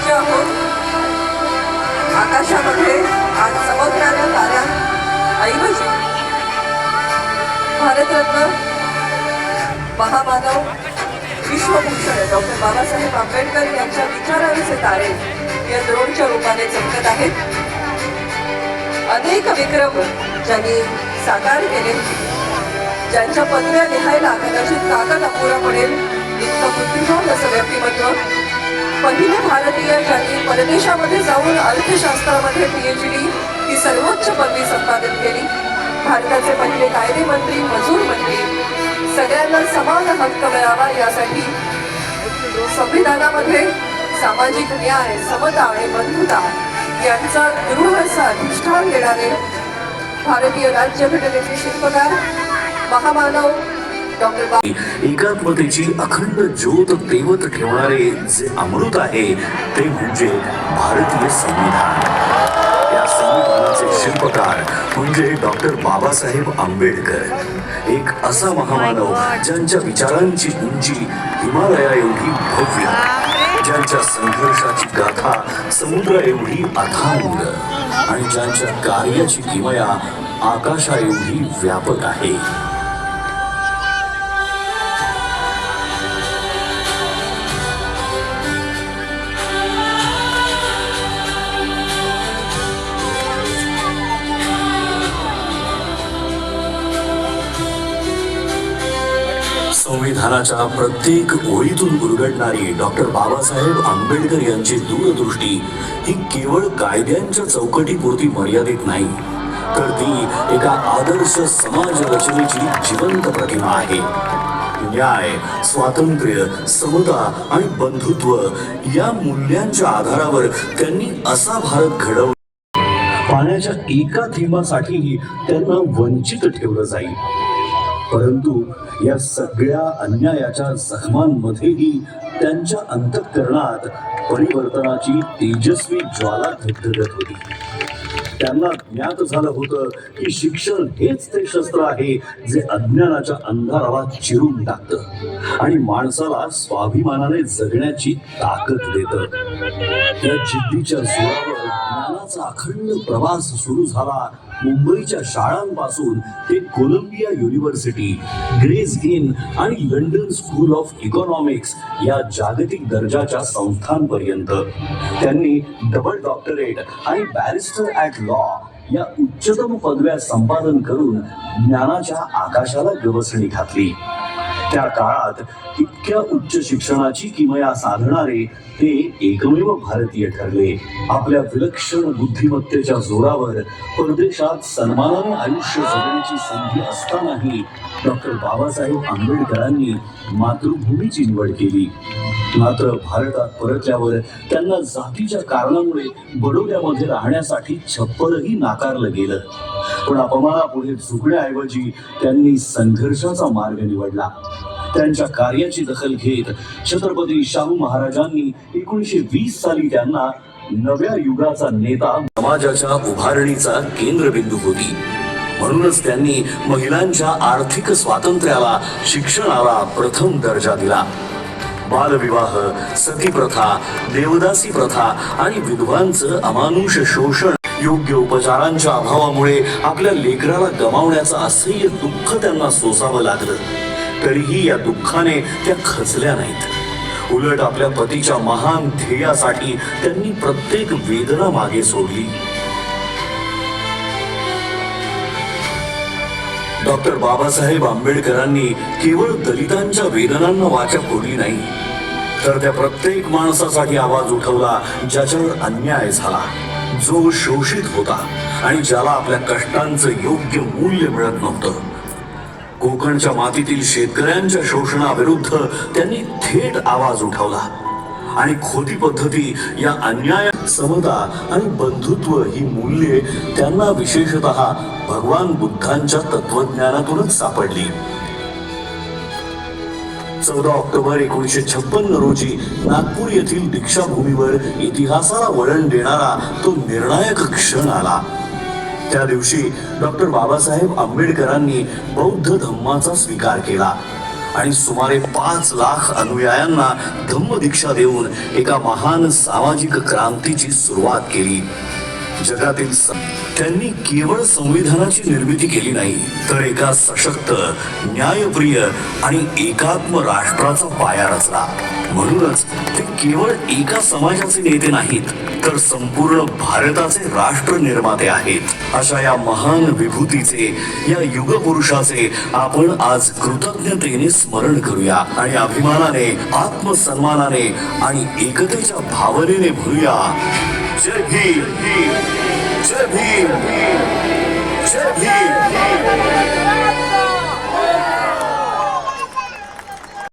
राज्य आहोत. आकाशामध्ये आज चमकणाऱ्या ताऱ्यांऐवजी भारतरत्न महामानव विश्वभूषण डॉक्टर बाबासाहेब आंबेडकर यांच्या विचारांचे तारे या द्रोणच्या रूपाने चमकत आहेत. अनेक विक्रम ज्यांनी साकार केले, ज्यांच्या पदव्या लिहायला कदाचित कागद अपुरा पडेल इतकं बुद्धिमान असं व्यक्तिमत्व, पहिले भारतीय ज्यांनी परदेशामध्ये जाऊन अर्थशास्त्रामध्ये PhD ही सर्वोच्च पदवी संपादन केली, भारताचे पहिले कायदे मंत्री, मजूर मंत्री, सगळ्यांना समान हक्क मिळावा यासाठी संविधानामध्ये सामाजिक न्याय, समता आणि बंधुता यांचा दृढ असा अधिष्ठान देणारे भारतीय राज्यघटनेचे शिल्पकार महामानव डॉक्टर एकात्मतेची अखंड ज्योत तेवत ठेवणारे जे अमृत आहे ते म्हणजे भारतीय संविधान. या संविधानाचे शिल्पकार म्हणजे डॉक्टर बाबासाहेब आंबेडकर, एक असा महामानव ज्यांच्या विचारांची उंची हिमालया एवढी भव्य, ज्यांच्या संघर्षाची गाथा समुद्रा एवढी अथांग आणि ज्यांच्या कार्याची किमया आकाशा एवढी व्यापक आहे. संविधानाच्या प्रत्येक ओळीतून उलगडणारी डॉक्टर बाबासाहेब आंबेडकर यांची दूरदृष्टी ही केवळ कायद्यांच्या चौकटीपुरती मर्यादित नाही, तर ती एका आदर्श समाज रचनेची जिवंत प्रतिमा आहे. न्याय, स्वातंत्र्य, समता आणि बंधुत्व या मूल्यांच्या आधारावर त्यांनी असा भारत घडवला. पाण्याच्या एका थेंबासाठीही त्यांना वंचित ठेवलं जाईल, परंतु या सगळ्या अन्यायाच्या जखमांमध्येही त्यांच्या अंतःकरणात परिवर्तनाची तेजस्वी ज्वाला धगधगत होती. त्यांना ज्ञात झालं होतं की शिक्षण हेच ते शस्त्र आहे जे अज्ञानाच्या अंधाराला चिरून टाकतं आणि माणसाला स्वाभिमानाने जगण्याची ताकद देतं. या जिद्दीच्या जोरावर ज्ञानाचा अखंड प्रवास सुरू झाला. मुंबईच्या शाळांपासून ते कोलंबिया युनिव्हर्सिटी, ग्रेज इन आणि लंडन स्कूल ऑफ इकॉनॉमिक्स या जागतिक दर्जाच्या संस्थांपर्यंत त्यांनी डबल डॉक्टरेट आणि बॅरिस्टर ॲट लॉ या उच्चतम पदव्या संपादन करून ज्ञानाच्या आकाशाला गवसणी घातली. त्या काळात इतक्या उच्च शिक्षणाची किमया साधणारे ते एकमेव भारतीय ठरले. आपल्या विलक्षण बुद्धिमत्तेच्या जोरावर परदेशात सन्मानाने आयुष्य जगण्याची संधी असतानाही डॉक्टर बाबासाहेब आंबेडकरांनी मातृभूमीची निवड केली. मात्र भारतात परतल्यावर त्यांना जातीच्या कारणामुळे बडोद्यामध्ये राहण्यासाठी छप्परही नाकारलं गेलं. पण अपमानापुढे झुकण्याऐवजी त्यांनी संघर्षाचा मार्ग निवडला. त्यांच्या कार्याची दखल घेत छत्रपती शाहू महाराजांनी 1920 साली त्यांना नव्या युगाचा नेता, समाजाच्या उभारणीचा केंद्रबिंदू होती. म्हणूनच त्यांनी महिलांच्या आर्थिक स्वातंत्र्याला, शिक्षणाला प्रथम दर्जा दिला. बालविवाह, सतीप्रथा, देवदासी प्रथा आणि विधवांचं अमानुष शोषण, योग्य उपचारांच्या अभावामुळे आपल्या लेकराला गमावण्याचं असह्य दुःख त्यांना सोसावं लागलं. तरीही या दुःखाने त्या खचल्या नाहीत. उलट आपल्या पतीच्या महान ध्येयासाठी त्यांनी प्रत्येक वेदना मागे सोडली. डॉक्टर बाबासाहेब आंबेडकरांनी केवळ दलितांच्या वेदनांना वाचा फोडली नाही, तर त्या प्रत्येक माणसासाठी आवाज उठवला ज्याच्यावर अन्याय झाला, जो शोषित होता आणि ज्याला आपल्या कष्टांचं योग्य मूल्य मिळत नव्हतं. कोकणच्या मातीतील शेतकऱ्यांच्या शोषणाविरुद्ध त्यांनी थेट आवाज उठवला आणि खोटी पद्धती या अन्याय, समता आणि बंधुत्व ही मूल्ये त्यांना विशेषतः भगवान बुद्धांच्या तत्वज्ञानातूनच सापडली. 14 ऑक्टोबर 1956 रोजी नागपूर येथील दीक्षाभूमीवर इतिहासाला वळण देणारा तो निर्णायक क्षण आला. त्या दिवशी डॉक्टर बाबासाहेब आंबेडकरांनी बौद्ध धम्माचा स्वीकार केला आणि सुमारे 5 लाख अनुयायांना धम्मदीक्षा देऊन एका महान सामाजिक क्रांतीची सुरुवात केली. जगातील त्यांनी केवळ संविधानाची निर्मिती केली नाही, तर एका सशक्त, न्यायप्रिय आणि एकात्म राष्ट्राचा पाया रचला. म्हणूनच ते केवळ एका समाजाचे नेते नाहीत, तर संपूर्ण भारताचे राष्ट्र निर्माते आहेत. अशा या महान विभूतीचे, या युगपुरुषाचे आपण आज कृतज्ञतेने स्मरण करूया आणि अभिमानाने, आत्मसन्मानाने आणि एकतेच्या भावनेने म्हणूया, जय भीम, जय भीम, जय भीम.